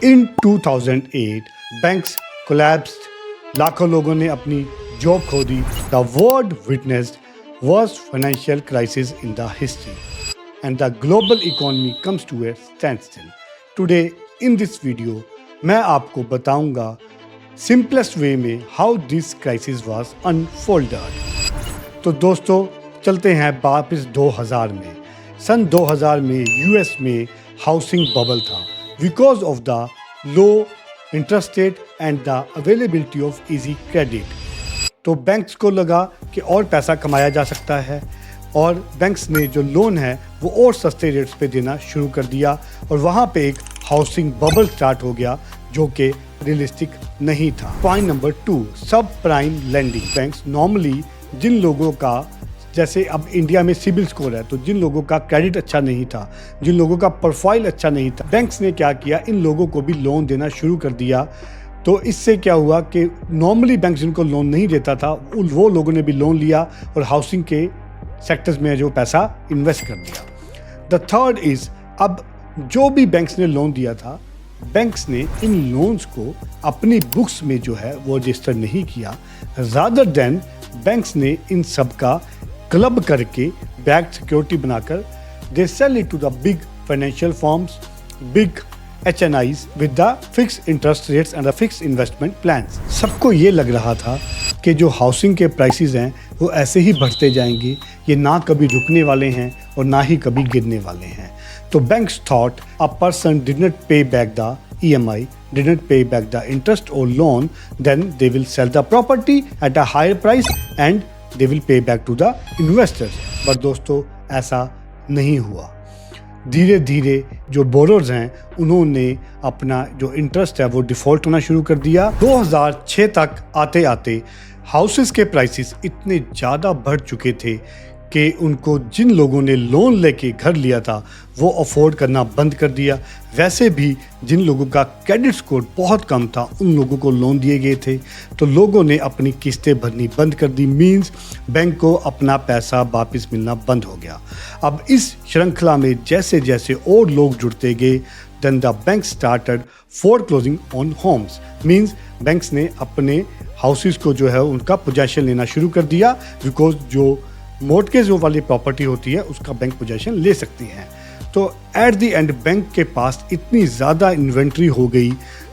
इन 2008 banks collapsed, लाखों लोगों ने अपनी जॉब खो दी. The world witnessed worst financial crisis in the history, and the global economy comes to a standstill. Today in this video मैं आपको बताऊंगा simplest way में how this crisis was unfolded. तो दोस्तों चलते हैं वापस 2000 में. सन 2000 में यूएस में हाउसिंग बबल था because of the low interest rate and the availability of easy credit. तो बैंक्स को लगा कि और पैसा कमाया जा सकता है और बैंक्स ने जो लोन है वो और सस्ते रेट्स पे देना शुरू कर दिया और वहाँ पे एक हाउसिंग बबल स्टार्ट हो गया जो कि रियलिस्टिक नहीं था. पॉइंट नंबर 2, सब प्राइम लेंडिंग. बैंक्स नॉर्मली जिन लोगों का, जैसे अब इंडिया में सिबिल स्कोर है, तो जिन लोगों का क्रेडिट अच्छा नहीं था, जिन लोगों का प्रोफाइल अच्छा नहीं था, बैंक्स ने क्या किया, इन लोगों को भी लोन देना शुरू कर दिया. तो इससे क्या हुआ कि नॉर्मली बैंक जिनको लोन नहीं देता था वो लोगों ने भी लोन लिया और हाउसिंग के सेक्टर्स में जो पैसा इन्वेस्ट कर दिया. द थर्ड इज़, अब जो भी बैंक्स ने लोन दिया था, बैंक्स ने इन लोन्स को अपनी बुक्स में जो है वो रजिस्टर नहीं किया. रादर देन बैंक्स ने इन सब का क्लब करके बैक्ड सिक्योरिटी बनाकर they sell it to the big financial firms, big HNIs with the fixed interest rates and the fixed investment plans. सबको ये लग रहा था कि जो हाउसिंग के प्राइसेस हैं वो ऐसे ही बढ़ते जाएंगे, ये ना कभी रुकने वाले हैं और ना ही कभी गिरने वाले हैं. तो banks thought a person did not pay back the EMI, did not pay back the interest or loan, then they will sell the property at a higher price and they will pay back to the investors. But दोस्तों ऐसा नहीं हुआ. धीरे धीरे जो borrowers हैं उन्होंने अपना जो इंटरेस्ट है वो डिफ़ॉल्ट होना शुरू कर दिया. 2006 तक आते आते हाउसेस के प्राइसेस इतने ज़्यादा बढ़ चुके थे कि उनको जिन लोगों ने लोन लेके घर लिया था वो अफोर्ड करना बंद कर दिया. वैसे भी जिन लोगों का क्रेडिट स्कोर बहुत कम था उन लोगों को लोन दिए गए थे, तो लोगों ने अपनी किस्तें भरनी बंद कर दी. मींस बैंक को अपना पैसा वापस मिलना बंद हो गया. अब इस श्रृंखला में जैसे जैसे और लोग जुड़ते गए, then the bank started foreclosing on homes. Means banks ने अपने हाउसेस को जो है उनका पोजेशन लेना शुरू कर दिया, बिकॉज जो मॉर्टगेज वाली प्रॉपर्टी होती है उसका बैंक पोजेशन ले सकती हैं. तो एट द एंड बैंक के पास इतनी ज़्यादा इन्वेंट्री हो गई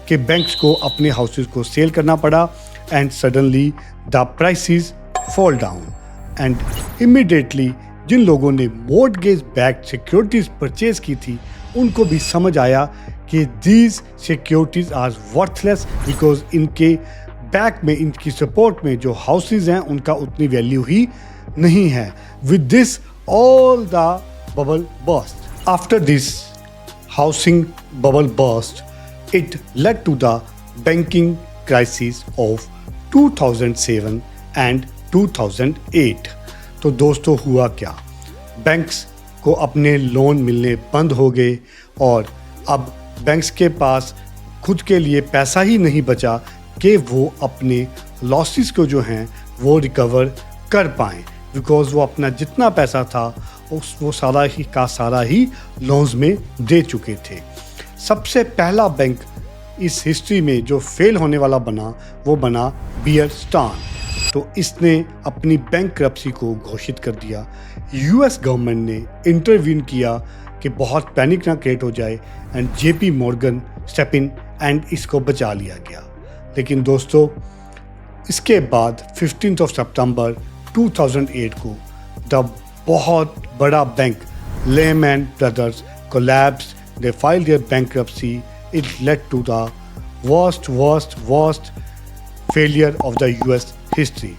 कि बैंक्स को अपने हाउसेस को सेल करना पड़ा and suddenly the prices fall down and immediately जिन लोगों ने मॉर्टगेज बैक्ड सिक्योरिटीज़ परचेज की थी उनको भी समझ आया कि these securities are worthless, because इनके बैक में, इनकी सपोर्ट में जो हाउसेज हैं उनका उतनी वैल्यू ही नहीं है. With this all the bubble burst. After this housing bubble burst, it led to the banking crisis of 2007 and 2008. तो दोस्तों हुआ क्या, बैंक्स को अपने लोन मिलने बंद हो गए और अब बैंक्स के पास खुद के लिए पैसा ही नहीं बचा कि वो अपने लॉसेस को जो हैं वो रिकवर कर पाएँ, बिकॉज वो अपना जितना पैसा था वो सारा ही लोन्स में दे चुके थे. सबसे पहला बैंक इस हिस्ट्री में जो फेल होने वाला बना वो बना बियर स्टार्न. तो इसने अपनी बैंकरप्सी को घोषित कर दिया. यूएस गवर्नमेंट ने इंटरवीन किया कि बहुत पैनिक ना क्रिएट हो जाए and JP Morgan step in and इसको बचा लिया गया. लेकिन दोस्तों इसके बाद 15 सितंबर 2008 को द बहुत बड़ा bank layman brothers collapsed. They filed their bankruptcy. It led to the worst failure of the US history.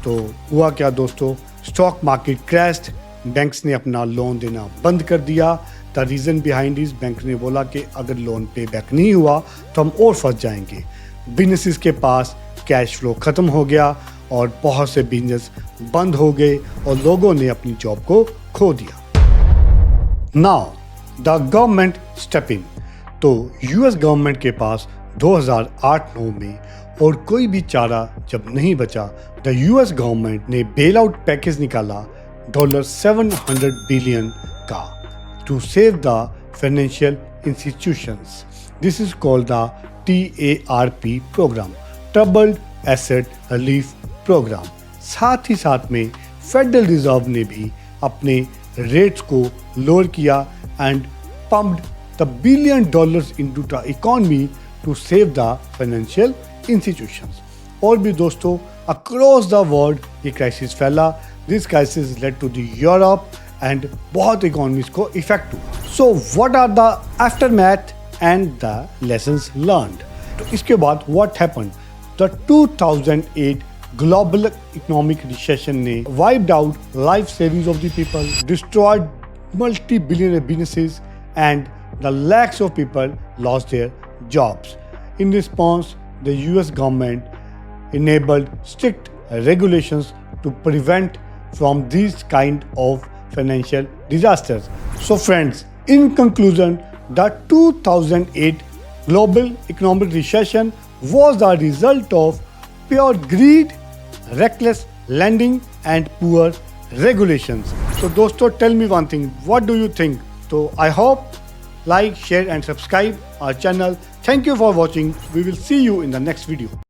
तो हुआ क्या दोस्तों, स्टॉक मार्केट क्रैश्ड, बैंक्स ने अपना लोन देना बंद कर दिया. The reason behind is, bank ने बोला कि अगर लोन पे बैक नहीं हुआ तो हम और फंस जाएंगे. बिजनेसेस के पास कैश फ्लो ख़त्म हो गया और बहुत से बिजनेस बंद हो गए और लोगों ने अपनी जॉब को खो दिया. Now the government step in. तो यूएस गवर्नमेंट के पास 2008-9 में और कोई भी चारा जब नहीं बचा, द यूएस गवर्नमेंट ने बेल आउट पैकेज निकाला $700 बिलियन का to save the financial institutions. This is called the TARP program, Troubled Asset Relief Program. साथ ही साथ में फेडरल रिजर्व ने भी अपने रेट्स को लोअर किया and pumped the $1 billion into the economy to save the financial institutions. और भी दोस्तों अक्रॉस द वर्ल्ड ये क्राइसिस फैला। This crisis led to the Europe and बहुत इकोनॉमीज को इफेक्ट हुआ। So what are the aftermath and the lessons learned? तो इसके बाद what happened? The 2008 global economic recession ने wiped out life savings of the people, destroyed multi-billionaire businesses, and the lakhs of people lost their jobs. In response, the US government enabled strict regulations to prevent from these kind of financial disasters. So friends, in conclusion, the 2008 global economic recession was the result of pure greed, reckless lending and poor regulations. So दोस्तों, tell me one thing, what do you think? So I hope like, share and subscribe our channel. Thank you for watching. We will see you in the next video.